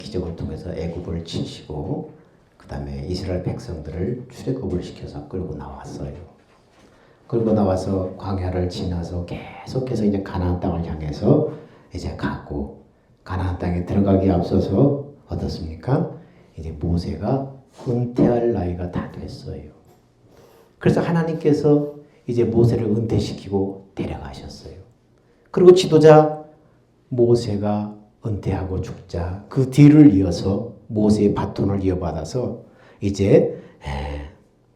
기적을 통해서 애굽을 치시고 그 다음에 이스라엘 백성들을 출애굽을 시켜서 끌고 나왔어요. 끌고 나와서 광야를 지나서 계속해서 이제 가나안 땅을 향해서 이제 가고, 가나안 땅에 들어가기에 앞서서 어떻습니까? 이제 모세가 은퇴할 나이가 다 됐어요. 그래서 하나님께서 이제 모세를 은퇴시키고 데려가셨어요. 그리고 지도자 모세가 은퇴하고 죽자 그 뒤를 이어서 모세의 바톤을 이어받아서 이제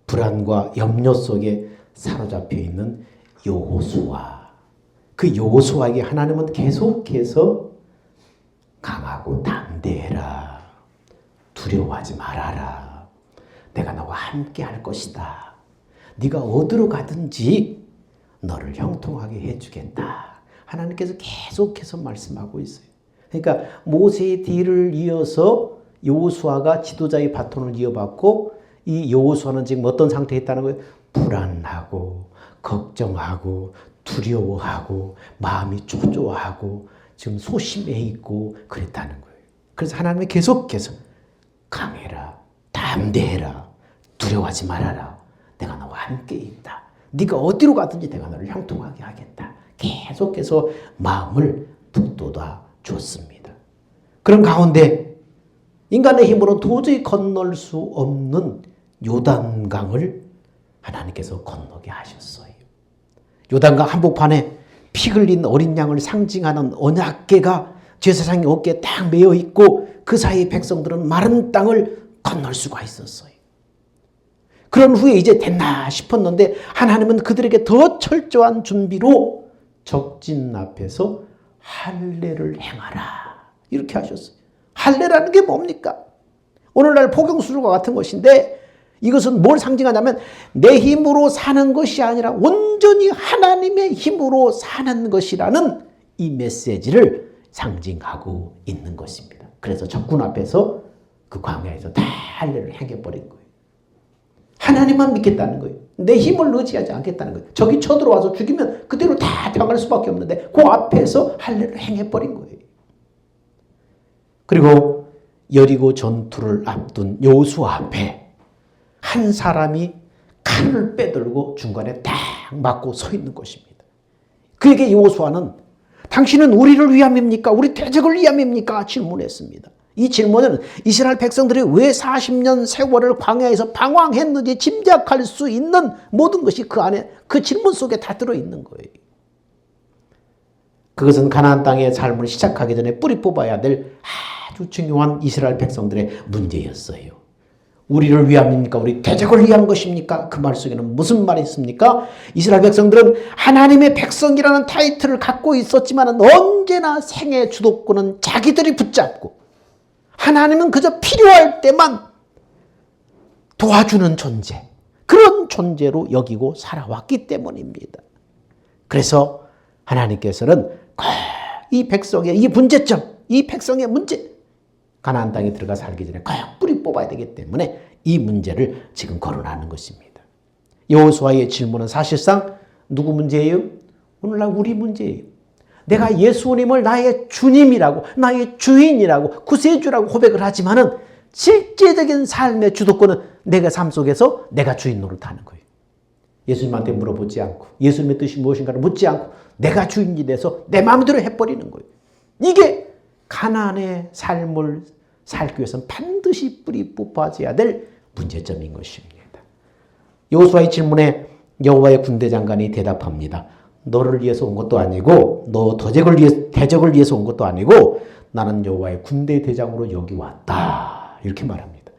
불안과 염려 속에 사로잡혀 있는 여호수아, 그 여호수아에게 하나님은 계속해서 강하고 담대해라, 두려워하지 말아라, 내가 너와 함께 할 것이다, 네가 어디로 가든지 너를 형통하게 해주겠다, 하나님께서 계속해서 말씀하고 있어요. 그러니까 모세의 뒤를 이어서 여호수아가 지도자의 바톤을 이어받고, 이 여호수아는 지금 어떤 상태에 있다는 거예요? 불안하고 걱정하고 두려워하고 마음이 초조하고 지금 소심해 있고 그랬다는 거예요. 그래서 하나님이 계속해서 강해라, 담대해라, 두려워하지 말아라, 내가 너와 함께 있다, 네가 어디로 가든지 내가 너를 형통하게 하겠다, 계속해서 마음을 북돋아 줬습니다. 그런 가운데 인간의 힘으로 도저히 건널 수 없는 요단강을 하나님께서 건너게 하셨어요. 요단강 한복판에 피 흘린 어린 양을 상징하는 언약궤가 제사장의 어깨에 딱 매여 있고 그 사이 백성들은 마른 땅을 건널 수가 있었어요. 그런 후에 이제 됐나 싶었는데 하나님은 그들에게 더 철저한 준비로 적진 앞에서 할례를 행하라 이렇게 하셨어요. 할례라는 게 뭡니까? 오늘날 포경수술과 같은 것인데 이것은 뭘 상징하냐면 내 힘으로 사는 것이 아니라 온전히 하나님의 힘으로 사는 것이라는 이 메시지를 상징하고 있는 것입니다. 그래서 적군 앞에서 그 광야에서 다 할례를 행해버린 거예요. 하나님만 믿겠다는 거예요. 내 힘을 의지하지 않겠다는 거예요. 적이 쳐들어와서 죽이면 그대로 다 당할 수밖에 없는데 그 앞에서 할례를 행해버린 거예요. 그리고 여리고 전투를 앞둔 여호수아 앞에 한 사람이 칼을 빼들고 중간에 딱 맞고 서 있는 것입니다. 그에게 여호수아는 당신은 우리를 위함입니까? 우리 대적을 위함입니까? 질문했습니다. 이 질문은 이스라엘 백성들이 왜 40년 세월을 광야에서 방황했는지 짐작할 수 있는 모든 것이 그 안에 그 질문 속에 다 들어있는 거예요. 그것은 가나안 땅의 삶을 시작하기 전에 뿌리 뽑아야 될 아주 중요한 이스라엘 백성들의 문제였어요. 우리를 위함입니까? 우리 대적을 위한 것입니까? 그 말 속에는 무슨 말이 있습니까? 이스라엘 백성들은 하나님의 백성이라는 타이틀을 갖고 있었지만 언제나 생의 주도권은 자기들이 붙잡고 하나님은 그저 필요할 때만 도와주는 존재, 그런 존재로 여기고 살아왔기 때문입니다. 그래서 하나님께서는 이 백성의 이 문제점, 이 백성의 문제, 가나안 땅에 들어가 살기 전에 꼭 뿌리 뽑아야 되기 때문에 이 문제를 지금 거론하는 것입니다. 여호수아의 질문은 사실상 누구 문제예요? 오늘날 우리 문제예요. 내가 예수님을 나의 주님이라고, 나의 주인이라고, 구세주라고 고백을 하지만은 실제적인 삶의 주도권은 내가 삶 속에서 내가 주인 노릇하는 거예요. 예수님한테 물어보지 않고 예수님의 뜻이 무엇인가를 묻지 않고 내가 주인이 돼서 내 마음대로 해버리는 거예요. 이게 가나안의 삶을 살기 위해서는 반드시 뿌리 뽑아져야 될 문제점인 것입니다. 여호수아의 질문에 여호와의 군대 장관이 대답합니다. 너를 위해서 온 것도 아니고 너 대적을 위해서 온 것도 아니고 나는 여호와의 군대 대장으로 여기 왔다. 이렇게 말합니다.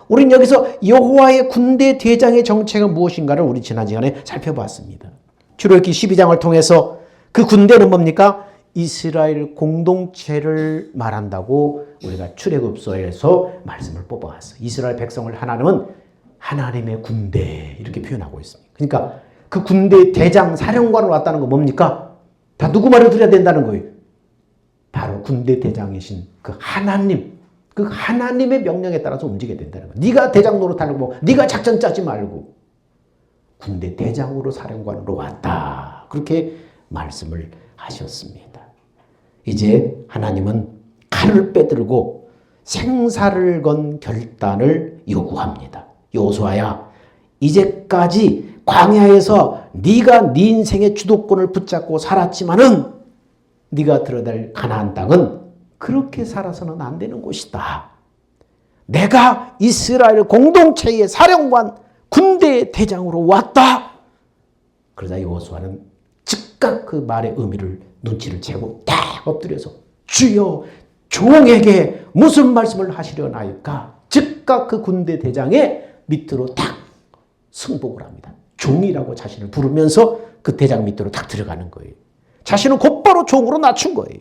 우리는 여기서 여호와의 군대 대장의 정체가 무엇인가를 우리 지난 시간에 살펴봤습니다. 출애굽기 12장을 통해서 그 군대는 뭡니까? 이스라엘 공동체를 말한다고 우리가 출애굽서에서 말씀을 뽑아왔어요. 이스라엘 백성을 하나님은 하나님의 군대 이렇게 표현하고 있습니다. 그러니까 그 군대 대장 사령관을 왔다는 건 뭡니까? 다 누구 말을 들어야 된다는 거예요. 바로 군대 대장이신 그 하나님, 그 하나님의 명령에 따라서 움직여야 된다는 거예요. 네가 대장 노릇하려고 네가 작전 짜지 말고 군대 대장으로 사령관으로 왔다. 그렇게 말씀을 하셨습니다. 이제 하나님은 칼을 빼들고 생사를 건 결단을 요구합니다. 여호수아야, 이제까지 광야에서 네가 네 인생의 주도권을 붙잡고 살았지만은 네가 들어갈 가나안 땅은 그렇게 살아서는 안 되는 곳이다. 내가 이스라엘 공동체의 사령관, 군대의 대장으로 왔다. 그러자 여호수아는 즉각 그 말의 의미를 눈치를 채고 딱 엎드려서 주여, 종에게 무슨 말씀을 하시려나이까? 즉각 그 군대 대장의 밑으로 딱 승복을 합니다. 종이라고 자신을 부르면서 그 대장 밑으로 딱 들어가는 거예요. 자신은 곧바로 종으로 낮춘 거예요.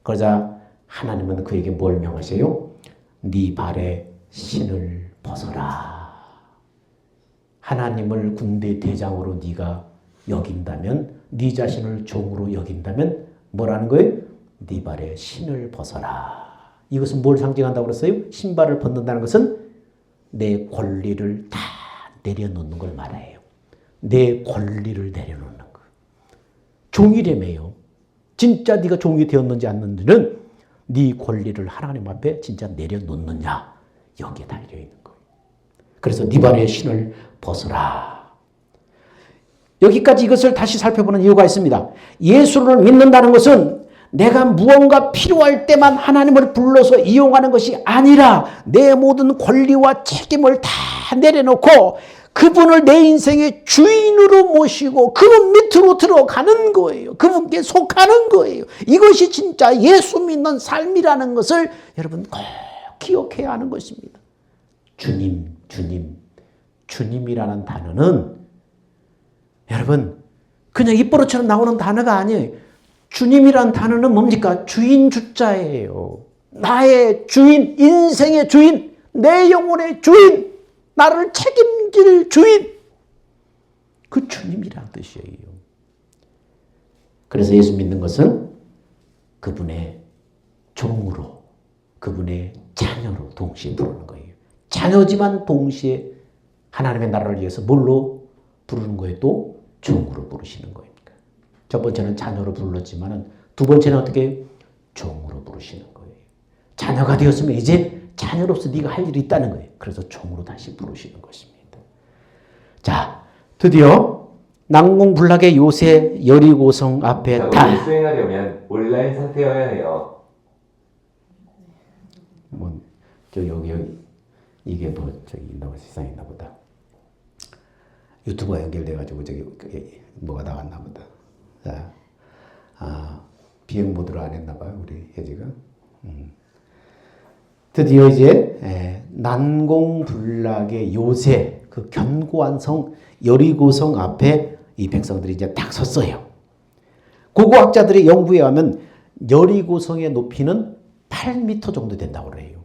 그러자 하나님은 그에게 뭘 명하세요? 네 발에 신을 벗어라. 하나님을 군대 대장으로 네가 여긴다면, 네 자신을 종으로 여긴다면 뭐라는 거예요? 네 발에 신을 벗어라. 이것은 뭘 상징한다고 그랬어요? 신발을 벗는다는 것은 내 권리를 다 내려놓는 걸 말해요. 내 권리를 내려놓는 거. 종이라며요. 진짜 네가 종이 되었는지 않는지는 네 권리를 하나님 앞에 진짜 내려놓느냐, 여기에 달려있는 거예요. 그래서 네 발에 신을 벗어라. 여기까지 이것을 다시 살펴보는 이유가 있습니다. 예수를 믿는다는 것은 내가 무언가 필요할 때만 하나님을 불러서 이용하는 것이 아니라 내 모든 권리와 책임을 다 내려놓고 그분을 내 인생의 주인으로 모시고 그분 밑으로 들어가는 거예요. 그분께 속하는 거예요. 이것이 진짜 예수 믿는 삶이라는 것을 여러분 꼭 기억해야 하는 것입니다. 주님, 주님, 주님이라는 단어는 여러분 그냥 입버릇처럼 나오는 단어가 아니에요. 주님이란 단어는 뭡니까? 주인 주자예요. 나의 주인, 인생의 주인, 내 영혼의 주인, 나를 책임질 주인. 그 주님이란 뜻이에요. 그래서 예수 믿는 것은 그분의 종으로, 그분의 자녀로 동시에 부르는 거예요. 자녀지만 동시에 하나님의 나라를 위해서 뭘로 부르는 거예요? 또 종으로 부르시는 거예요. 첫 번째는 자녀로 불렀지만 두 번째는 어떻게? 종으로 부르시는 거예요. 자녀가 되었으면 이제 자녀로서 네가 할 일이 있다는 거예요. 그래서 종으로 다시 부르시는 것입니다. 자, 드디어 난공불락의 요새 여리고성 앞에 다 수행하려면 온라인 상태여야 해요. 여기 이게 세상에 있나 보다. 유튜브가 연결돼가지고 뭐가 나왔나 보다. 비행 모드로 안 했나 봐요, 우리 혜지가. 드디어 이제 난공불락의 요새 그 견고한 성 여리고성 앞에 이 백성들이 이제 딱 섰어요. 고고학자들의 연구에 하면 여리고성의 높이는 8m 정도 된다고 그래요.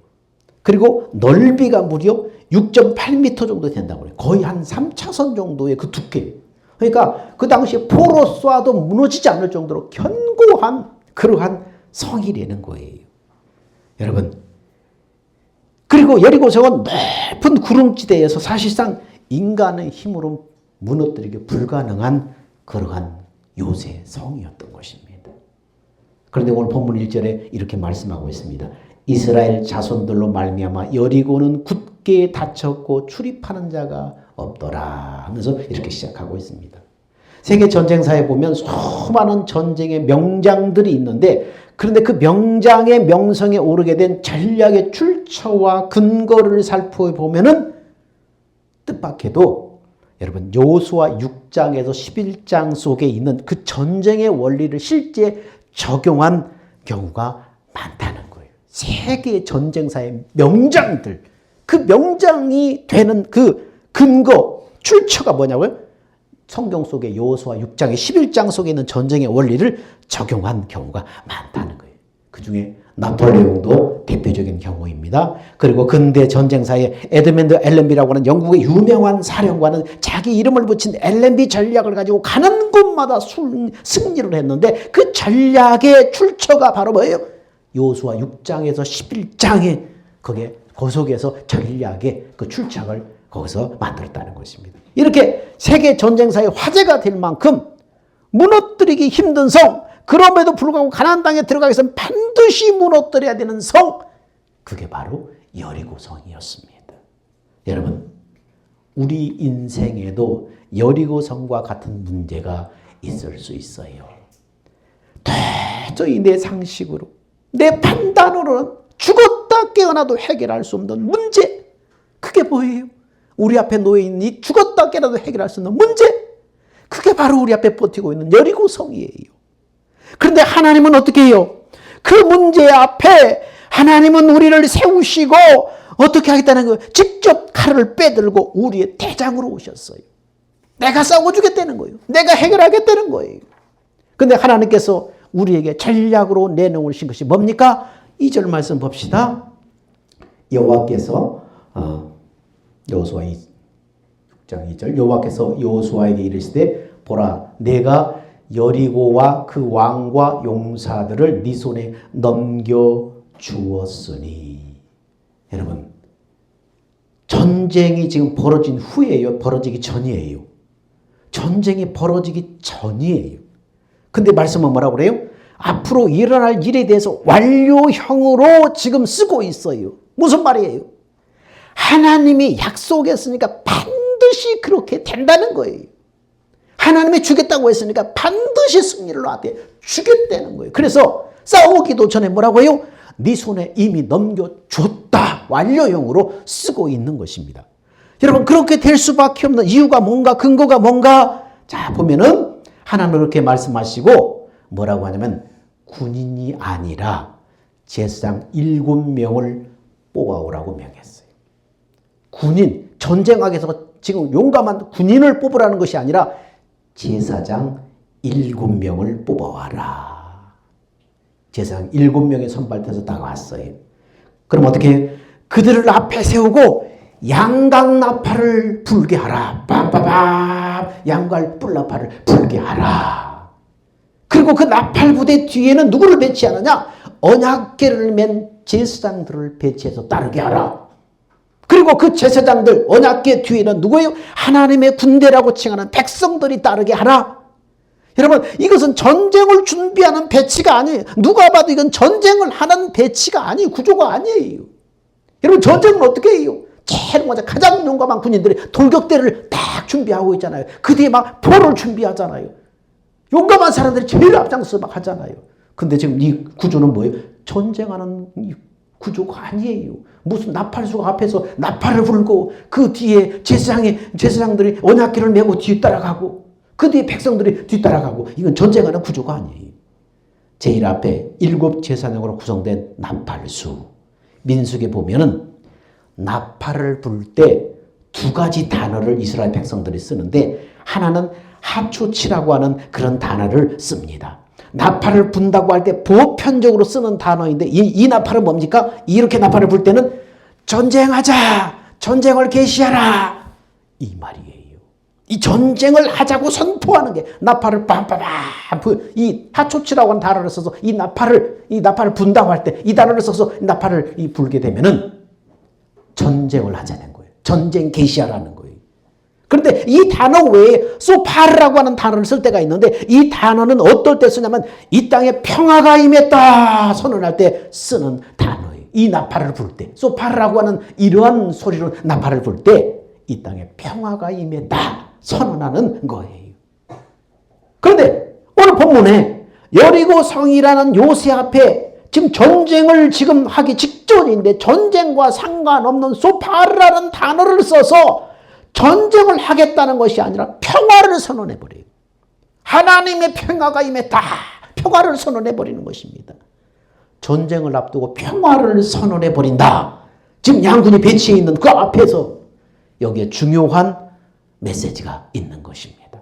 그리고 넓이가 무려 6.8m 정도 된다고 그래요. 거의 한 3차선 정도의 그 두께. 그러니까 그 당시에 포로 쏴도 무너지지 않을 정도로 견고한 그러한 성이라는 거예요. 여러분, 그리고 여리고성은 높은 구름지대에서 사실상 인간의 힘으로 무너뜨리기 불가능한 그러한 요새 성이었던 것입니다. 그런데 오늘 본문 1절에 이렇게 말씀하고 있습니다. 이스라엘 자손들로 말미암아 여리고는 굳게 닫혔고 출입하는 자가 없더라 하면서 이렇게 시작하고 있습니다. 세계 전쟁사에 보면 수많은 전쟁의 명장들이 있는데 그런데 그 명장의 명성에 오르게 된 전략의 출처와 근거를 살펴보면은 뜻밖에도 여러분 여호수아 6장에서 11장 속에 있는 그 전쟁의 원리를 실제 적용한 경우가 많다는 거예요. 세계 전쟁사의 명장들, 그 명장이 되는 그 근거, 출처가 뭐냐고요? 성경 속의 여호수아 6장의 11장 속에 있는 전쟁의 원리를 적용한 경우가 많다는 거예요. 그 중에 나폴레옹도 대표적인 경우입니다. 그리고 근대 전쟁사의 에드먼드 앨런비라고 하는 영국의 유명한 사령관은 자기 이름을 붙인 앨런비 전략을 가지고 가는 곳마다 승리를 했는데 그 전략의 출처가 바로 뭐예요? 여호수아 6장에서 11장에 거기에 고속에서 전략의 그 출처를 거기서 만들었다는 것입니다. 이렇게 세계 전쟁사의 화제가 될 만큼 무너뜨리기 힘든 성, 그럼에도 불구하고 가나안 땅에 들어가기 위해서는 반드시 무너뜨려야 되는 성, 그게 바로 여리고성이었습니다. 여러분, 우리 인생에도 여리고성과 같은 문제가 있을 수 있어요. 도저히 내 상식으로, 내 판단으로는 죽었다 깨어나도 해결할 수 없는 문제. 그게 뭐예요? 우리 앞에 놓여있는 이 죽었다 깨어나도 해결할 수 없는 문제. 그게 바로 우리 앞에 버티고 있는 여리고성이에요. 그런데 하나님은 어떻게 해요? 그 문제 앞에 하나님은 우리를 세우시고 어떻게 하겠다는 거예요? 직접 칼을 빼들고 우리의 대장으로 오셨어요. 내가 싸워주겠다는 거예요. 내가 해결하겠다는 거예요. 근데 하나님께서 우리에게 전략으로 내놓으신 것이 뭡니까? 2절 말씀 봅시다. 여호와께서 여호수아 6장 2절 여호와께서 여호수아에게 이르시되 보라 내가 여리고와 그 왕과 용사들을 네 손에 넘겨 주었으니. 여러분, 전쟁이 지금 벌어진 후예요? 벌어지기 전이에요? 전쟁이 벌어지기 전이에요. 근데 말씀은 뭐라고 그래요? 앞으로 일어날 일에 대해서 완료형으로 지금 쓰고 있어요. 무슨 말이에요? 하나님이 약속했으니까 반드시 그렇게 된다는 거예요. 하나님이 주겠다고 했으니까 반드시 승리를 나한테 주겠다는 거예요. 그래서 싸우기도 전에 뭐라고 해요? 네 손에 이미 넘겨줬다. 완료형으로 쓰고 있는 것입니다. 여러분, 그렇게 될 수밖에 없는 이유가 뭔가, 근거가 뭔가? 자, 보면은 하나님은 그렇게 말씀하시고 뭐라고 하냐면 군인이 아니라 제사장 7명을 뽑아오라고 명했어요. 군인, 전쟁하게서 지금 용감한 군인을 뽑으라는 것이 아니라 제사장 7명을 뽑아와라. 제사장 7명의 선발대에서 다가왔어요. 그럼 어떻게 해요? 그들을 앞에 세우고 양각 나팔을 불게 하라. 빰빠밤 양각 뿔나팔을 불게 하라. 그리고 그 나팔 부대 뒤에는 누구를 배치하느냐? 언약궤를 맨 제사장들을 배치해서 따르게 하라. 그리고 그 제사장들 언약궤 뒤에는 누구예요? 하나님의 군대라고 칭하는 백성들이 따르게 하라. 여러분, 이것은 전쟁을 준비하는 배치가 아니에요. 누가 봐도 이건 전쟁을 하는 배치가 아니에요. 구조가 아니에요. 여러분, 전쟁은 어떻게 해요? 제일 먼저 가장 용감한 군인들이 돌격대를 딱 준비하고 있잖아요. 그 뒤에 막 포를 준비하잖아요. 용감한 사람들이 제일 앞장서 막 하잖아요. 근데 지금 이 구조는 뭐예요? 전쟁하는 구조가 아니에요. 무슨 나팔수가 앞에서 나팔을 불고 그 뒤에 제사장들이 언약궤를 메고 뒤에 따라가고 그 뒤에 백성들이 뒤따라가고, 이건 전쟁하는 구조가 아니에요. 제일 앞에 7 제사장으로 구성된 나팔수. 민수기에 보면은 나팔을 불 때 2가지 단어를 이스라엘 백성들이 쓰는데 하나는 하초치라고 하는 그런 단어를 씁니다. 나팔을 분다고 할 때 보편적으로 쓰는 단어인데 이 나팔은 뭡니까? 이렇게 나팔을 불 때는 전쟁하자, 전쟁을 개시하라, 이 말이에요. 이 전쟁을 하자고 선포하는 게 나팔을 빰빰빰, 이 하초치라고 하는 단어를 써서 이 나팔을 분다고 할 때 이 단어를 써서 나팔을 불게 되면은 전쟁을 하자는 거예요. 전쟁 개시하라는 거예요. 그런데 이 단어 외에 소파르라고 하는 단어를 쓸 때가 있는데 이 단어는 어떨 때 쓰냐면 이 땅에 평화가 임했다 선언할 때 쓰는 단어예요. 이 나팔을 불 때 소파르라고 하는 이러한 소리로 나팔을 불 때 이 땅에 평화가 임했다 선언하는 거예요. 그런데 오늘 본문에 여리고 성이라는 요새 앞에 지금 전쟁을 지금 하기 직전인데 전쟁과 상관없는 소파르라는 단어를 써서 전쟁을 하겠다는 것이 아니라 평화를 선언해버려요. 하나님의 평화가 임했다. 평화를 선언해버리는 것입니다. 전쟁을 앞두고 평화를 선언해버린다. 지금 양군이 배치해 있는 그 앞에서 여기에 중요한 메시지가 있는 것입니다.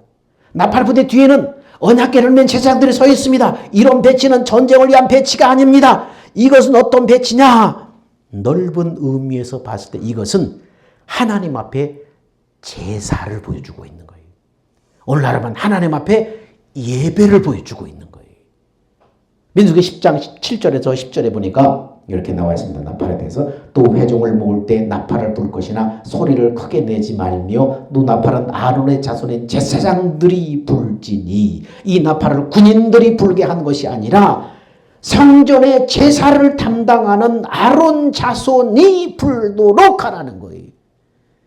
나팔부대 뒤에는 언약궤를 맨 제사장들이 서 있습니다. 이런 배치는 전쟁을 위한 배치가 아닙니다. 이것은 어떤 배치냐? 넓은 의미에서 봤을 때 이것은 하나님 앞에 제사를 보여주고 있는 거예요. 오늘날은 하나님 앞에 예배를 보여주고 있는 거예요. 민수기 10장 7절에서 10절에 보니까 이렇게 나와 있습니다. 나팔에 대해서 또 회종을 모을 때 나팔을 불 것이나 소리를 크게 내지 말며 또 나팔은 아론의 자손의 제사장들이 불지니 이 나팔을 군인들이 불게 한 것이 아니라 성전의 제사를 담당하는 아론 자손이 불도록 하라는 거예요.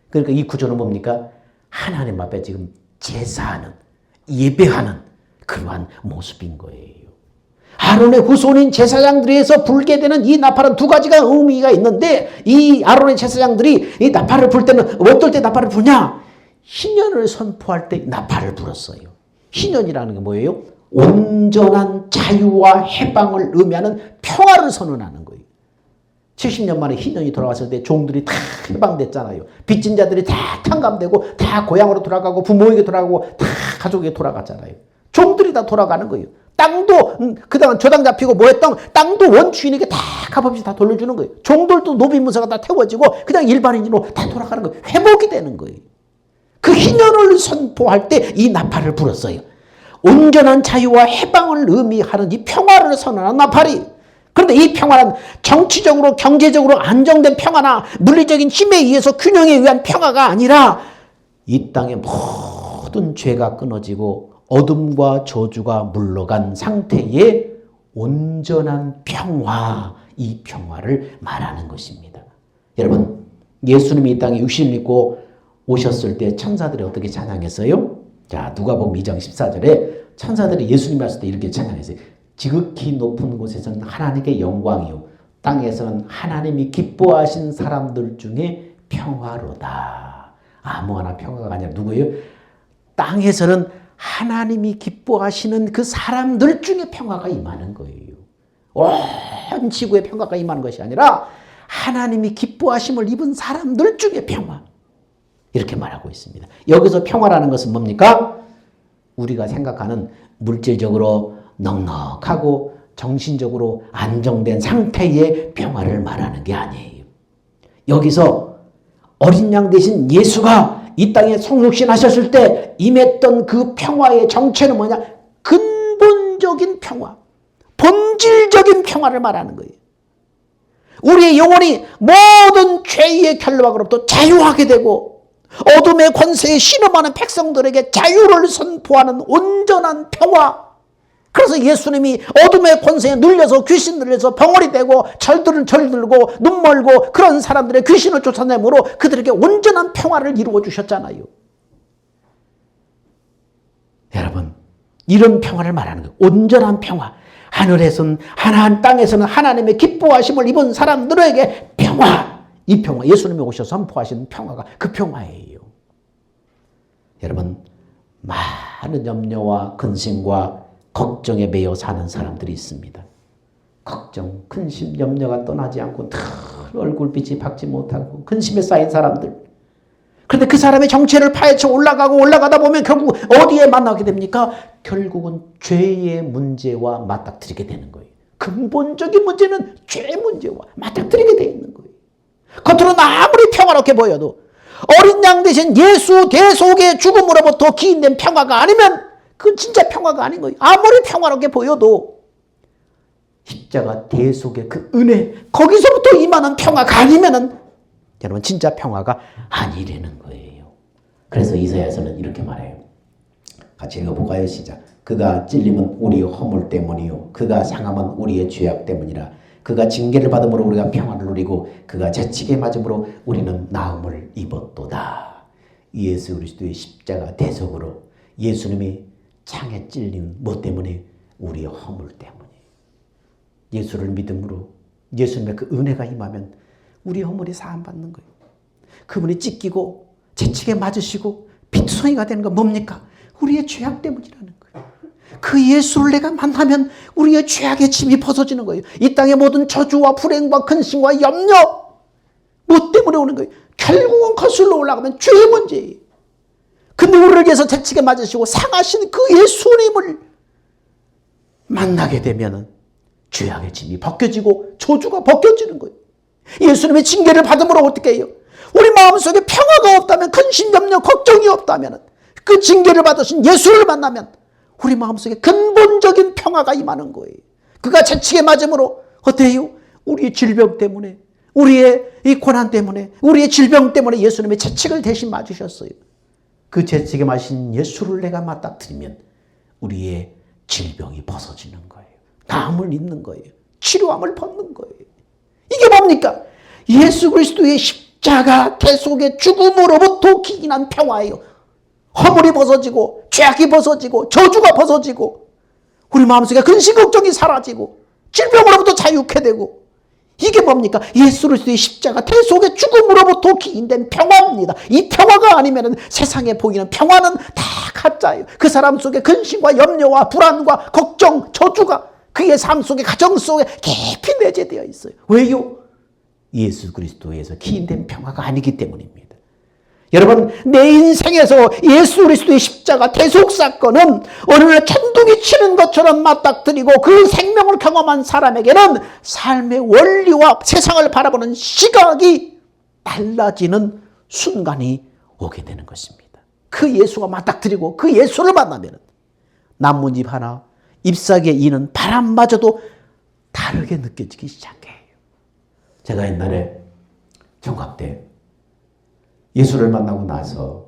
그러니까 이 구조는 뭡니까? 하나님 앞에 지금 제사하는, 예배하는 그러한 모습인 거예요. 아론의 후손인 제사장들에서 불게 되는 이 나팔은 두 가지가 의미가 있는데, 이 아론의 제사장들이 이 나팔을 불 때는 어떨 때 나팔을 부냐? 희년을 선포할 때 나팔을 불었어요. 희년이라는 게 뭐예요? 온전한 자유와 해방을 의미하는 평화를 선언하는 거예요. 70년 만에 희년이 돌아왔을 때 종들이 다 해방됐잖아요. 빚진 자들이 다 탕감되고 다 고향으로 돌아가고 부모에게 돌아가고 다 가족에게 돌아갔잖아요. 종들이 다 돌아가는 거예요. 땅도 그동안 조당 잡히고 뭐 했던 땅도 원주인에게 다 값없이 다 돌려주는 거예요. 종들도 노비문서가 다 태워지고 그냥 일반인으로 다 돌아가는 거예요. 회복이 되는 거예요. 그 희년을 선포할 때 이 나팔을 불었어요. 온전한 자유와 해방을 의미하는 이 평화를 선언한 나팔이. 그런데 이 평화는 정치적으로 경제적으로 안정된 평화나 물리적인 힘에 의해서 균형에 의한 평화가 아니라 이 땅의 모든 죄가 끊어지고 어둠과 저주가 물러간 상태의 온전한 평화, 이 평화를 말하는 것입니다. 여러분, 예수님이 이 땅에 육신을 입고 오셨을 때 천사들이 어떻게 찬양했어요? 자, 누가복음 2장 14절에 천사들이 예수님 왔을 때 이렇게 찬양했어요. 지극히 높은 곳에서는 하나님께 영광이요, 땅에서는 하나님이 기뻐하신 사람들 중에 평화로다. 아무하나 평화가 아니라 누구예요? 땅에서는 하나님이 기뻐하시는 그 사람들 중에 평화가 임하는 거예요. 온 지구에 평화가 임하는 것이 아니라 하나님이 기뻐하심을 입은 사람들 중에 평화. 이렇게 말하고 있습니다. 여기서 평화라는 것은 뭡니까? 우리가 생각하는 물질적으로 넉넉하고 정신적으로 안정된 상태의 평화를 말하는 게 아니에요. 여기서 어린 양 대신 예수가 이 땅에 성육신 하셨을 때 임했던 그 평화의 정체는 뭐냐? 근본적인 평화, 본질적인 평화를 말하는 거예요. 우리의 영혼이 모든 죄의 결박으로부터 자유하게 되고 어둠의 권세에 신음하는 백성들에게 자유를 선포하는 온전한 평화. 그래서 예수님이 어둠의 권세에 눌려서 귀신 들려서 벙어리 되고 절들은 절들고 눈 멀고 그런 사람들의 귀신을 쫓아내므로 그들에게 온전한 평화를 이루어 주셨잖아요. 여러분, 이런 평화를 말하는 거예요. 온전한 평화. 하늘에서는 땅에서는 하나님의 기뻐하심을 입은 사람들에게 평화. 이 평화, 예수님이 오셔서 선포하신 평화가 그 평화예요. 여러분, 많은 염려와 근심과 걱정에 매여 사는 사람들이 있습니다. 걱정, 근심, 염려가 떠나지 않고 늘 얼굴빛이 밝지 못하고 근심에 쌓인 사람들. 그런데 그 사람의 정체를 파헤쳐 올라가다 보면 결국 어디에 만나게 됩니까? 결국은 죄의 문제와 맞닥뜨리게 되는 거예요. 근본적인 문제는 죄의 문제와 맞닥뜨리게 되어 있는 거예요. 겉으로는 아무리 평화롭게 보여도 어린 양 대신 예수 대속의 죽음으로부터 기인된 평화가 아니면 그건 진짜 평화가 아닌 거예요. 아무리 평화롭게 보여도 십자가 대속의 그 은혜, 거기서부터 임하는 평화가 아니면은 여러분 진짜 평화가 아니라는 거예요. 그래서 이사야서는 이렇게 말해요. 같이 읽어볼까요? 시작. 그가 찔림은 우리의 허물 때문이요, 그가 상함은 우리의 죄악 때문이라. 그가 징계를 받음으로 우리가 평화를 누리고 그가 채찍에 맞음으로 우리는 나음을 입었도다. 예수 그리스도의 십자가 대속으로 예수님이 창에 찔린 뭐 때문에? 우리의 허물 때문에. 예수를 믿음으로 예수님의 그 은혜가 임하면 우리 허물이 사함받는 거예요. 그분이 찢기고 채찍에 맞으시고 피투성이가 되는 건 뭡니까? 우리의 죄악 때문이라는 거예요. 그 예수를 내가 만나면 우리의 죄악의 짐이 벗어지는 거예요. 이 땅의 모든 저주와 불행과 근심과 염려, 뭐 때문에 오는 거예요? 결국은 거슬러 올라가면 죄의 문제예요. 근데 우리를 위해서 채찍에 맞으시고 상하신 그 예수님을 만나게 되면 죄악의 짐이 벗겨지고 저주가 벗겨지는 거예요. 예수님의 징계를 받음으로 어떻게 해요? 우리 마음속에 평화가 없다면, 근심, 염려, 걱정이 없다면, 그 징계를 받으신 예수를 만나면 우리 마음속에 근본적인 평화가 임하는 거예요. 그가 채찍에 맞음으로 어때요? 우리의 질병 때문에, 우리의 이 고난 때문에, 우리의 질병 때문에 예수님의 채찍을 대신 맞으셨어요. 그 채찍에 맞으신 예수를 내가 맞닥뜨리면 우리의 질병이 벗어지는 거예요. 담을 입는 거예요. 치료함을 벗는 거예요. 이게 뭡니까? 예수 그리스도의 십자가 대속의 죽음으로부터 기인한 평화예요. 허물이 벗어지고 죄악이 벗어지고 저주가 벗어지고 우리 마음속에 근심 걱정이 사라지고 질병으로부터 자유케 되고 이게 뭡니까? 예수 그리스도의 십자가 대속의 죽음으로부터 기인된 평화입니다. 이 평화가 아니면 세상에 보이는 평화는 다 가짜예요. 그 사람 속에 근심과 염려와 불안과 걱정, 저주가 그의 삶 속에 가정 속에 깊이 내재되어 있어요. 왜요? 예수 그리스도에서 기인된 평화가 아니기 때문입니다. 여러분, 내 인생에서 예수 그리스도의 십자가 대속 사건은 어느 날 천둥이 치는 것처럼 맞닥뜨리고 그 생명을 경험한 사람에게는 삶의 원리와 세상을 바라보는 시각이 달라지는 순간이 오게 되는 것입니다. 그 예수가 맞닥뜨리고 그 예수를 만나면 나뭇잎 하나 잎사귀에 이는 바람마저도 다르게 느껴지기 시작해요. 제가 옛날에 정각 때 예수를 만나고 나서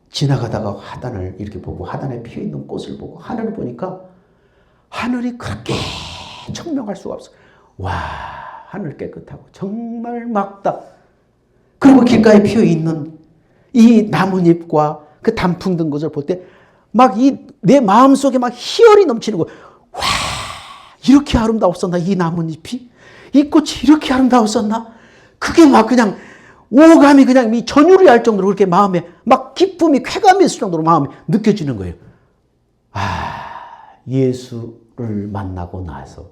지나가다가 화단을 이렇게 보고 화단에 피어있는 꽃을 보고 하늘을 보니까 하늘이 그렇게 청명할 수가 없어. 와, 하늘 깨끗하고 정말 맑다. 그리고 길가에 피어있는 이 나뭇잎과 그 단풍 든 것을 볼 때 막 내 마음속에 막 희열이 넘치는 거야. 와, 이렇게 아름다웠었나 이 나뭇잎이? 이 꽃이 이렇게 아름다웠었나? 그게 막 그냥 오감이 그냥 전율이 할 정도로 그렇게 마음에 막 기쁨이 쾌감이 있을 정도로 마음이 느껴지는 거예요. 예수를 만나고 나서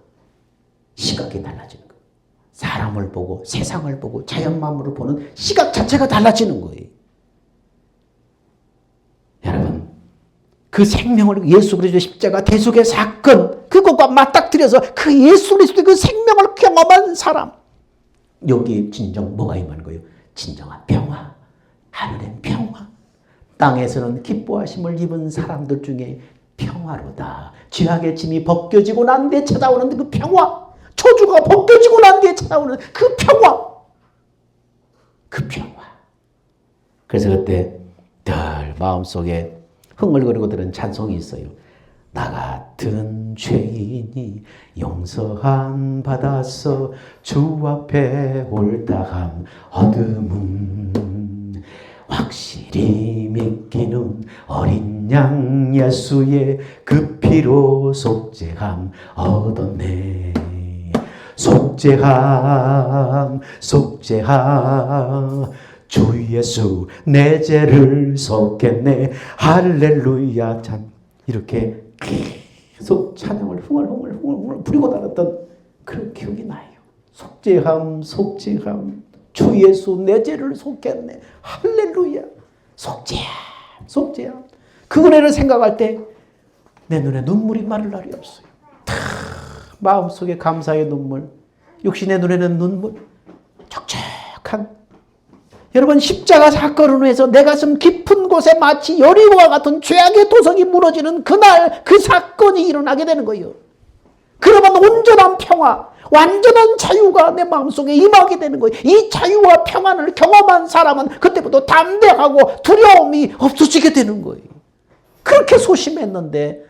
시각이 달라지는 거예요. 사람을 보고 세상을 보고 자연만물을 보는 시각 자체가 달라지는 거예요. 여러분, 그 생명을 예수 그리스도의 십자가 대속의 사건 그것과 맞닥뜨려서 그 예수 그리스도의 그 생명을 경험한 사람, 여기에 진정 뭐가 임하는 거예요? 진정한 평화, 하늘의 평화. 땅에서는 기뻐하심을 입은 사람들 중에 평화로다. 죄악의 짐이 벗겨지고 난 뒤에 찾아오는 그 평화, 저주가 벗겨지고 난 뒤에 찾아오는 그 평화, 그 평화. 그래서 그때 늘 마음속에 흥얼거리고 들은 찬송이 있어요. 나 같은 죄인이 용서함 받아서 주 앞에 옳다함 얻음은 확실히 믿기는 어린 양 예수의 그 피로 속죄함 얻었네. 속죄함 속죄함 주 예수 내 죄를 속겠네. 할렐루야. 참 이렇게 계속 찬양을 흥얼흥얼 부리고 다녔던 그런 기억이 나요. 속죄함 속죄함 주 예수 내 죄를 속겠네. 할렐루야. 속죄함 속죄함. 그 은혜를 생각할 때 내 눈에 눈물이 마를 날이 없어요. 마음속에 감사의 눈물, 육신의 눈에는 눈물, 촉촉한. 여러분, 십자가 사건으로 해서 내 가슴 깊은 곳에 마치 여리고와 같은 죄악의 도성이 무너지는 그날 그 사건이 일어나게 되는 거예요. 그러면 온전한 평화, 완전한 자유가 내 마음속에 임하게 되는 거예요. 이 자유와 평안을 경험한 사람은 그때부터 담대하고 두려움이 없어지게 되는 거예요. 그렇게 소심했는데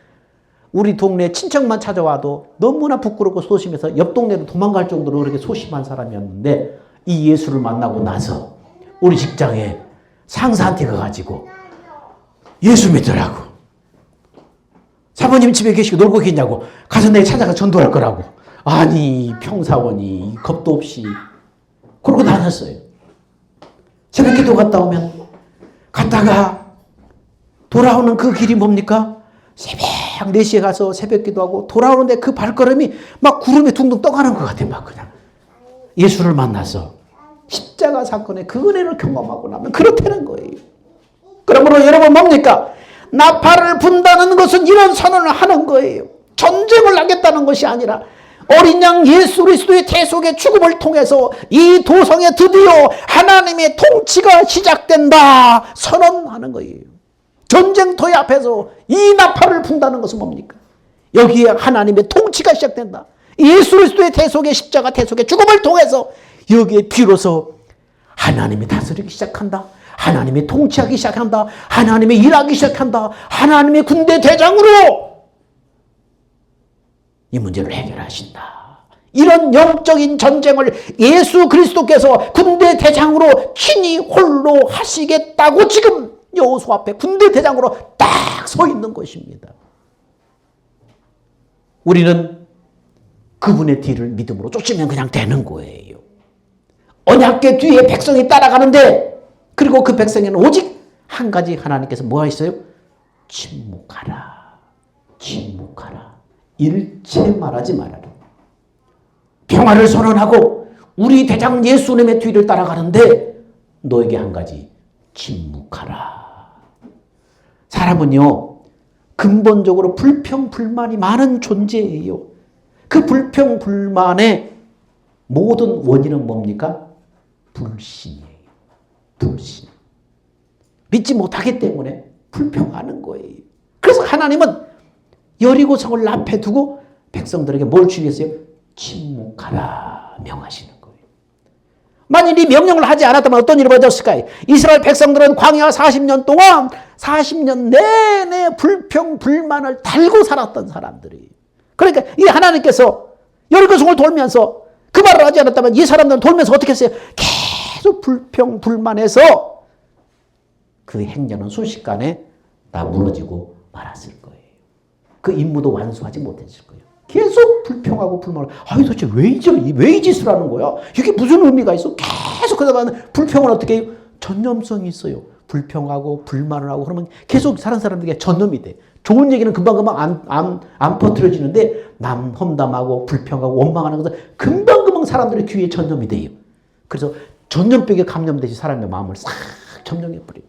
우리 동네 친척만 찾아와도 너무나 부끄럽고 소심해서 옆 동네로 도망갈 정도로 그렇게 소심한 사람이었는데 이 예수를 만나고 나서 우리 직장에 상사한테 가가지고 예수 믿으라고, 사모님 집에 계시고 놀고 계시냐고, 가서 내가 찾아가 전도할 거라고. 아니, 평사원이 겁도 없이 그러고 다녔어요. 새벽기도 갔다 오면 갔다가 돌아오는 그 길이 뭡니까? 새벽 4시에 가서 새벽기도하고 돌아오는데 그 발걸음이 막 구름에 둥둥 떠가는 것 같아. 막 그냥 예수를 만나서 십자가 사건의 그 은혜를 경험하고 나면 그렇다는 거예요. 그러므로 여러분 뭡니까? 나팔을 분다는 것은 이런 선언을 하는 거예요. 전쟁을 하겠다는 것이 아니라 어린 양 예수 그리스도의 대속의 죽음을 통해서 이 도성에 드디어 하나님의 통치가 시작된다 선언하는 거예요. 전쟁터의 앞에서 이 나팔을 분다는 것은 뭡니까? 여기에 하나님의 통치가 시작된다. 예수 그리스도의 대속의 십자가 대속의 죽음을 통해서 여기에 비로소 하나님이 다스리기 시작한다. 하나님이 통치하기 시작한다. 하나님이 일하기 시작한다. 하나님의 군대 대장으로 이 문제를 해결하신다. 이런 영적인 전쟁을 예수 그리스도께서 군대 대장으로 친히 홀로 하시겠다고 지금 여호수아 앞에 군대 대장으로 딱 서 있는 것입니다. 우리는 그분의 뒤를 믿음으로 쫓으면 그냥 되는 거예요. 언약궤 뒤에 백성이 따라가는데, 그리고 그 백성에는 오직 한 가지 하나님께서 뭐가 있어요? 침묵하라. 침묵하라. 일체 말하지 말아라. 평화를 선언하고 우리 대장 예수님의 뒤를 따라가는데 너에게 한 가지, 침묵하라. 사람은요, 근본적으로 불평불만이 많은 존재예요. 그 불평불만의 모든 원인은 뭡니까? 불신이에요. 불신. 믿지 못하기 때문에 불평하는 거예요. 그래서 하나님은 여리고성을 앞에 두고 백성들에게 뭘 주겠어요? 침묵하라 명하시는 거예요. 만일 이 명령을 하지 않았다면 어떤 일이 벌어졌을까요? 이스라엘 백성들은 광야 40년 동안 40년 내내 불평불만을 달고 살았던 사람들이에요. 그러니까 이 하나님께서 여리고성을 돌면서 그 말을 하지 않았다면 이 사람들은 돌면서 어떻게 했어요? 계속 불평불만해서 그 행렬은 순식간에 다 무너지고 말았을 거예요. 그 임무도 완수하지 못했을 거예요. 계속 불평하고 불만을, 도대체 왜 이 짓을 하는 거야? 이게 무슨 의미가 있어? 계속 그러다 불평은 어떻게 해요? 전염성이 있어요. 불평하고 불만을 하고 그러면 계속 사는 사람들에게 전염이 돼. 좋은 얘기는 금방금방 안 퍼뜨려지는데 남 험담하고 불평하고 원망하는 것은 금방금방 사람들의 귀에 전염이 돼요. 그래서 전염병에 감염되지 사람의 마음을 싹 점령해버려요.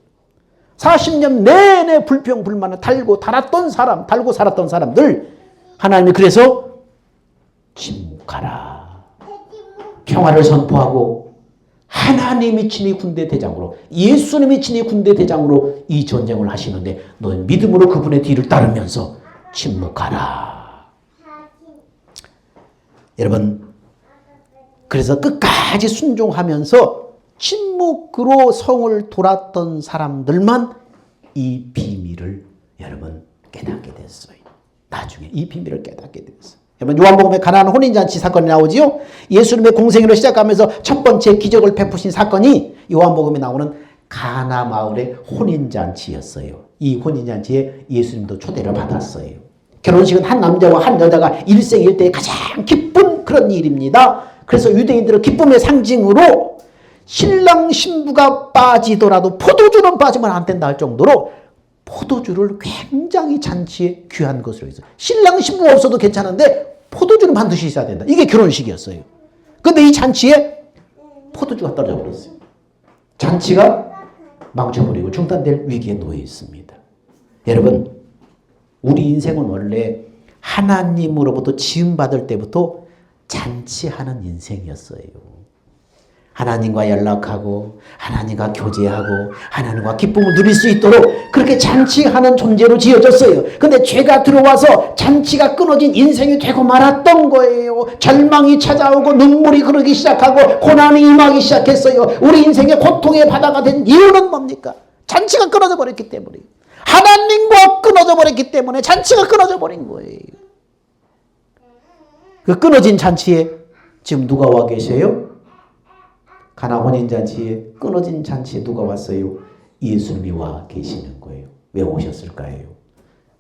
40년 내내 불평불만을 달고 살았던 사람들, 하나님이 그래서 침묵하라. 평화를 선포하고 하나님이 친히 군대 대장으로, 예수님이 친히 군대 대장으로 이 전쟁을 하시는데 너는 믿음으로 그분의 뒤를 따르면서 침묵하라. 여러분, 그래서 끝까지 순종하면서 침묵으로 성을 돌았던 사람들만 이 비밀을 여러분 깨닫게 됐어요. 나중에 이 비밀을 깨닫게 됐어요. 여러분, 요한복음에 가나안 혼인잔치 사건이 나오지요. 예수님의 공생애를 시작하면서 첫 번째 기적을 베푸신 사건이 요한복음에 나오는 가나 마을의 혼인잔치였어요. 이 혼인잔치에 예수님도 초대를 받았어요. 결혼식은 한 남자와 한 여자가 일생일대의 가장 기쁜 그런 일입니다. 그래서 유대인들은 기쁨의 상징으로 신랑 신부가 빠지더라도 포도주는 빠지면 안 된다 할 정도로 포도주를 굉장히 잔치에 귀한 것으로 했어요. 신랑 신부가 없어도 괜찮은데 포도주는 반드시 있어야 된다. 이게 결혼식이었어요. 그런데 이 잔치에 포도주가 떨어져 버렸어요. 잔치가 망쳐버리고 중단될 위기에 놓여 있습니다. 여러분, 우리 인생은 원래 하나님으로부터 지음받을 때부터 잔치하는 인생이었어요. 하나님과 연락하고 하나님과 교제하고 하나님과 기쁨을 누릴 수 있도록 그렇게 잔치하는 존재로 지어졌어요. 근데 죄가 들어와서 잔치가 끊어진 인생이 되고 말았던 거예요. 절망이 찾아오고 눈물이 흐르기 시작하고 고난이 임하기 시작했어요. 우리 인생의 고통의 바다가 된 이유는 뭡니까? 잔치가 끊어져 버렸기 때문이에요. 하나님과 끊어져 버렸기 때문에 잔치가 끊어져 버린 거예요. 그 끊어진 잔치에 지금 누가 와 계세요? 가나 혼인잔치에, 끊어진 잔치에 누가 왔어요? 예수님이 와 계시는 거예요. 왜 오셨을까요?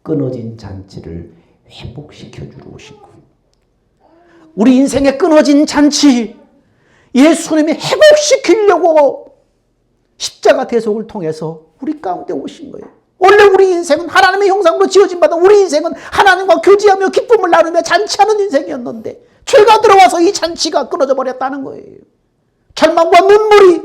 끊어진 잔치를 회복시켜주러 오신 거예요. 우리 인생의 끊어진 잔치, 예수님이 회복시키려고 십자가 대속을 통해서 우리 가운데 오신 거예요. 원래 우리 인생은 하나님의 형상으로 지어진 바다, 우리 인생은 하나님과 교제하며 기쁨을 나누며 잔치하는 인생이었는데 죄가 들어와서 이 잔치가 끊어져 버렸다는 거예요. 절망과 눈물이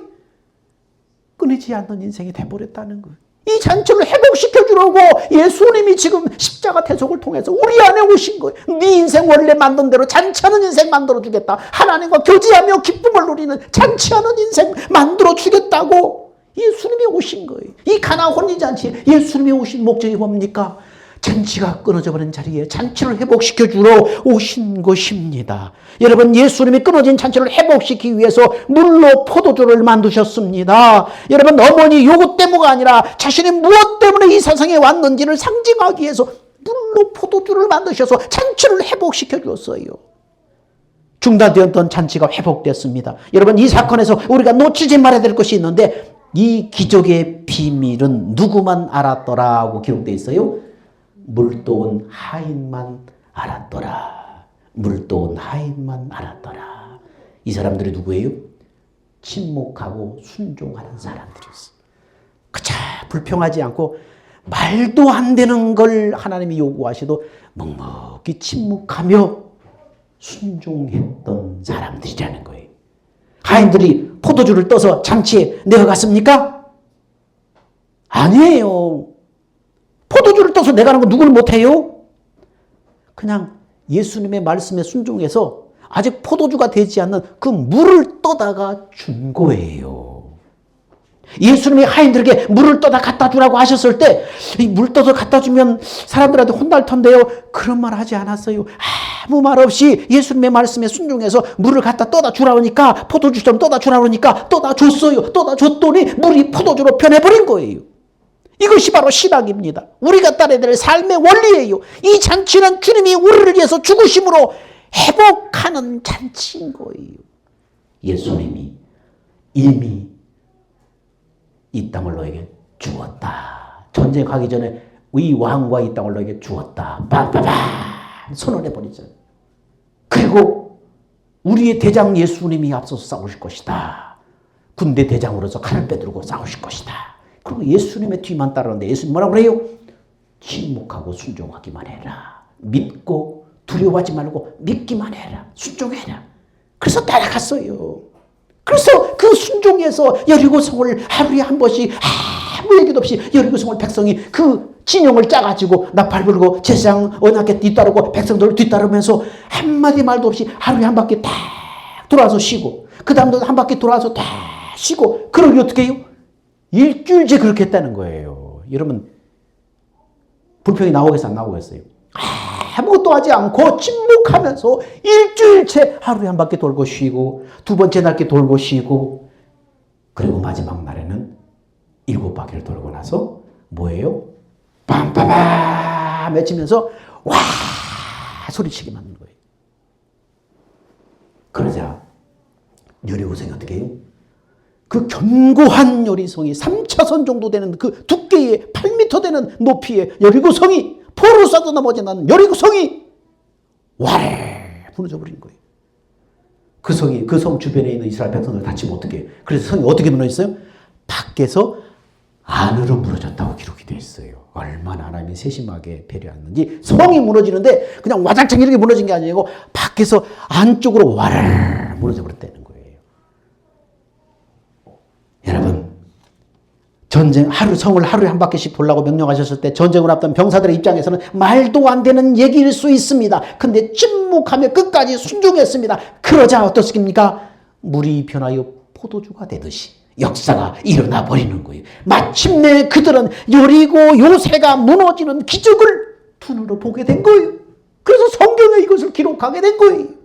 끊이지 않는 인생이 돼버렸다는 거예요. 이 잔치를 회복시켜주려고 예수님이 지금 십자가 대속을 통해서 우리 안에 오신 거예요. 네 인생 원래 만든 대로 잔치하는 인생 만들어주겠다. 하나님과 교제하며 기쁨을 누리는 잔치하는 인생 만들어주겠다고 예수님이 오신 거예요. 이 가나 혼인잔치에 예수님이 오신 목적이 뭡니까? 잔치가 끊어져 버린 자리에 잔치를 회복시켜 주러 오신 것입니다. 여러분, 예수님이 끊어진 잔치를 회복시키기 위해서 물로 포도주를 만드셨습니다. 여러분, 어머니 요것 때문가 아니라 자신이 무엇 때문에 이 세상에 왔는지를 상징하기 위해서 물로 포도주를 만드셔서 잔치를 회복시켜 주었어요. 중단되었던 잔치가 회복됐습니다. 여러분, 이 사건에서 우리가 놓치지 말아야 될 것이 있는데, 이 기적의 비밀은 누구만 알았더라고 기록되어 있어요? 물도온 하인만 알았더라. 물도온 하인만 알았더라. 이 사람들이 누구예요? 침묵하고 순종하는 사람들이었어요. 그저 불평하지 않고 말도 안 되는 걸 하나님이 요구하시도 묵묵히 침묵하며 순종했던 사람들이라는 거예요. 하인들이 포도주를 떠서 잔치에 내어갔습니까? 아니에요. 포도주를 떠서 내가는 거 누구는 못해요? 그냥 예수님의 말씀에 순종해서 아직 포도주가 되지 않는 그 물을 떠다가 준 거예요. 예수님이 하인들에게 물을 떠다 갖다 주라고 하셨을 때, 이 물 떠서 갖다 주면 사람들한테 혼날 텐데요. 그런 말 하지 않았어요. 아무 말 없이 예수님의 말씀에 순종해서 물을 갖다 떠다 주라 그러니까, 포도주 좀 떠다 주라 그러니까 떠다 줬어요. 떠다 줬더니 물이 포도주로 변해버린 거예요. 이것이 바로 신앙입니다. 우리가 따라야 될 삶의 원리예요. 이 잔치는 주님이 우리를 위해서 죽으심으로 회복하는 잔치인 거예요. 예수님이 이미 이 땅을 너에게 주었다. 전쟁하기 전에 이 왕과 이 땅을 너에게 주었다. 빵빵빵 선언해버리죠. 그리고 우리의 대장 예수님이 앞서서 싸우실 것이다. 군대 대장으로서 칼을 빼들고 싸우실 것이다. 그리고 예수님의 뒤만 따르는데 예수님 뭐라고 그래요? 침묵하고 순종하기만 해라. 믿고 두려워하지 말고 믿기만 해라. 순종해라. 그래서 따라갔어요. 그래서 그 순종에서 여리고성을 하루에 한 번씩 아무 얘기도 없이 여리고성을 백성이 그 진영을 짜가지고 나팔 불고 제사장 언약궤 뒤따르고 백성들을 뒤따르면서 한마디 말도 없이 하루에 한 바퀴 딱 돌아서 쉬고 그 다음도 한 바퀴 돌아서 딱 쉬고 그러기 어떻게 해요? 일주일째 그렇게 했다는 거예요. 여러분 불평이 나오겠어요? 안 나오겠어요? 아무것도 하지 않고 침묵하면서 일주일째 하루에 한 바퀴 돌고 쉬고 두 번째 날께 돌고 쉬고 그리고 마지막 날에는 7바퀴를 돌고 나서 뭐예요? 빰빠밤 외치면서 와 소리치게 만든 거예요. 그러자 여리고성이 어떻게 해요? 그 견고한 여리성이 3차선 정도 되는 그 두께의 8m 되는 높이의 여리고성이 포로 쏴도 넘어지는 않는 여리고성이 와르르 무너져 버린 거예요. 그 성이 그 성 주변에 있는 이스라엘 백성들 다치면 어떻게 해요? 그래서 성이 어떻게 무너졌어요? 밖에서 안으로 무너졌다고 기록이 되어 있어요. 얼마나 하나님이 세심하게 배려했는지. 성이 무너지는데 그냥 와장창 이렇게 무너진 게 아니고 밖에서 안쪽으로 와르르 무너져 버렸다는 거예요. 여러분 전쟁 성을 하루에 한 바퀴씩 돌라고 명령하셨을 때 전쟁을 앞둔 병사들의 입장에서는 말도 안 되는 얘기일 수 있습니다. 근데 침묵하며 끝까지 순종했습니다. 그러자 어떻습니까? 물이 변하여 포도주가 되듯이 역사가 일어나 버리는 거예요. 마침내 그들은 여리고 요새가 무너지는 기적을 두 눈으로 보게 된 거예요. 그래서 성경에 이것을 기록하게 된 거예요.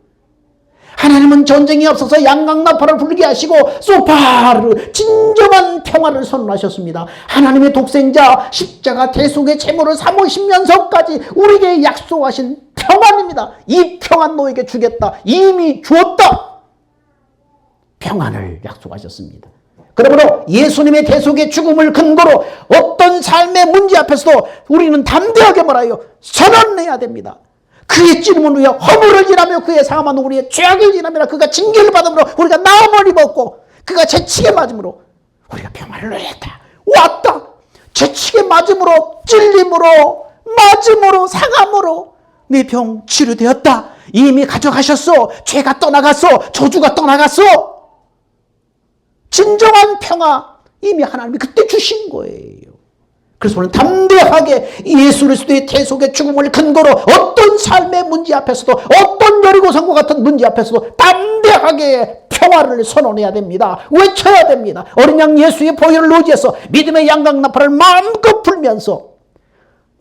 하나님은 전쟁이 없어서 양강나팔을 불게 하시고 소파르 진정한 평화를 선언하셨습니다. 하나님의 독생자 십자가 대속의 제물을 삼으시면서까지 우리에게 약속하신 평안입니다. 이 평안 너에게 주겠다. 이미 주었다. 평안을 약속하셨습니다. 그러므로 예수님의 대속의 죽음을 근거로 어떤 삶의 문제 앞에서도 우리는 담대하게 말하여 선언해야 됩니다. 그의 찔림을 위해 허물을 지나며 그의 상함한 우리의 죄악을 지나며 그가 징계를 받음으로 우리가 나음을 입었고 그가 채찍에 맞음으로 우리가 평안을 누렸다. 왔다. 채찍에 맞음으로 찔림으로 맞음으로 상함으로 네 병 치료되었다. 이미 가져가셨어. 죄가 떠나갔어. 저주가 떠나갔어. 진정한 평화 이미 하나님이 그때 주신 거예요. 그래서 우리는 담대하게 예수 그리스도의 대속의 죽음을 근거로 어떤 삶의 문제 앞에서도 어떤 여리고성과 같은 문제 앞에서도 담대하게 평화를 선언해야 됩니다. 외쳐야 됩니다. 어린 양 예수의 보혈을 의지해서 믿음의 양강나팔을 마음껏 불면서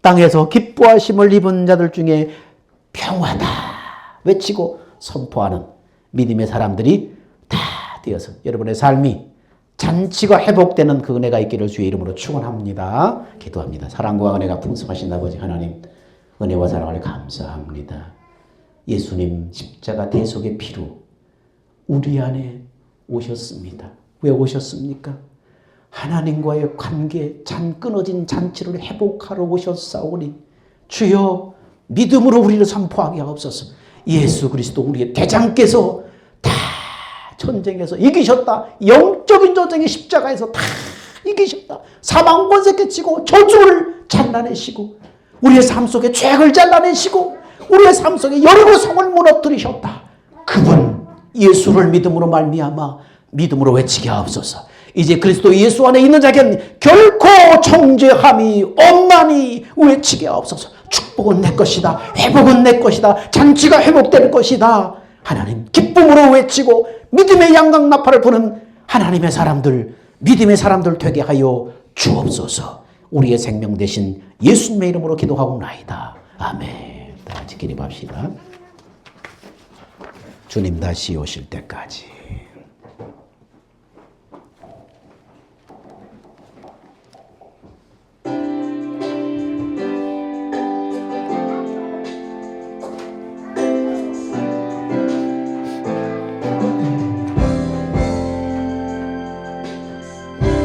땅에서 기뻐하심을 입은 자들 중에 평화다 외치고 선포하는 믿음의 사람들이 다 되어서 여러분의 삶이 잔치가 회복되는 그 은혜가 있기를 주의 이름으로 축원합니다. 기도합니다. 사랑과 은혜가 풍성하신 아버지 하나님, 은혜와 사랑을 감사합니다. 예수님 십자가 대속의 피로 우리 안에 오셨습니다. 왜 오셨습니까? 하나님과의 관계, 끊어진 잔치를 회복하러 오셨사오니 주여 믿음으로 우리를 선포하게 하옵소서. 예수 그리스도 우리의 대장께서 다 전쟁에서 이기셨다. 영적인 전쟁의 십자가에서 다 이기셨다. 사망 권세 깨치고 저주를 잘라내시고 우리의 삶 속에 죄악을 잘라내시고 우리의 삶 속에 여리고 성을 무너뜨리셨다. 그분 예수를 믿음으로 말미암아 믿음으로 외치게 하옵소서. 이제 그리스도 예수 안에 있는 자에겐 결코 정죄함이 없나니 외치게 하옵소서. 축복은 내 것이다. 회복은 내 것이다. 잔치가 회복될 것이다. 하나님 기쁨으로 외치고 믿음의 양강나팔을 부는 하나님의 사람들, 믿음의 사람들 되게 하여 주옵소서. 우리의 생명 대신 예수님의 이름으로 기도하옵나이다. 아멘. 다 같이 기립합시다. 주님 다시 오실 때까지.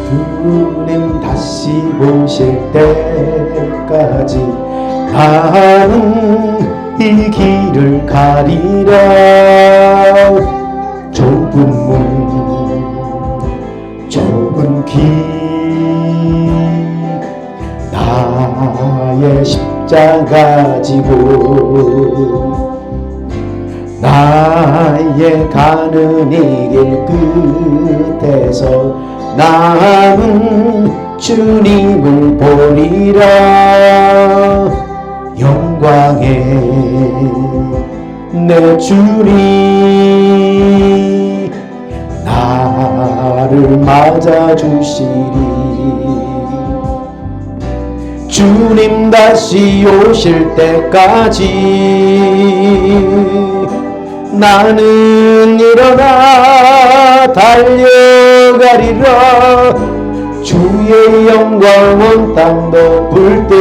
주님 다시 오실 때까지 나는 이 길을 가리라. 좁은 문 좁은 길 나의 십자가 지고 나의 가는 이 길 끝에서 나는 주님을 보리라. 영광의 내 주님 나를 맞아주시리. 주님 다시 오실 때까지 나는 일어나 달려가리라. 주의 영광 온 땅 덮을 때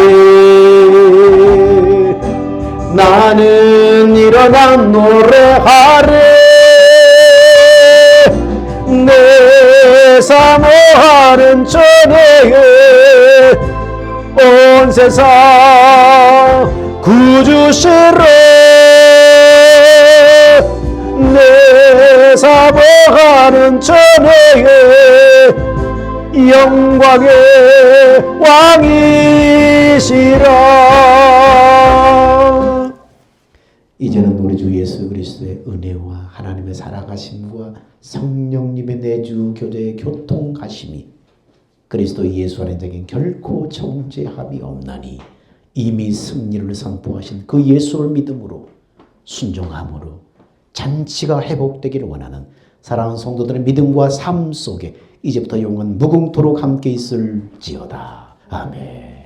나는 일어나 노래하리. 내 사모하는 전에 온 세상 구주시로 내 사모하는 전에 영광의 왕이시라. 이제는 우리 주 예수 그리스도의 은혜와 하나님의 살아가심과 성령님의 내주 교제의 교통하심이 그리스도 예수 안에 자에겐 결코 정죄함이 없나니 이미 승리를 선포하신 그 예수를 믿음으로 순종함으로 잔치가 회복되기를 원하는 사랑하는 성도들의 믿음과 삶 속에 이제부터 영원 무궁토록 함께 있을지어다. 아멘.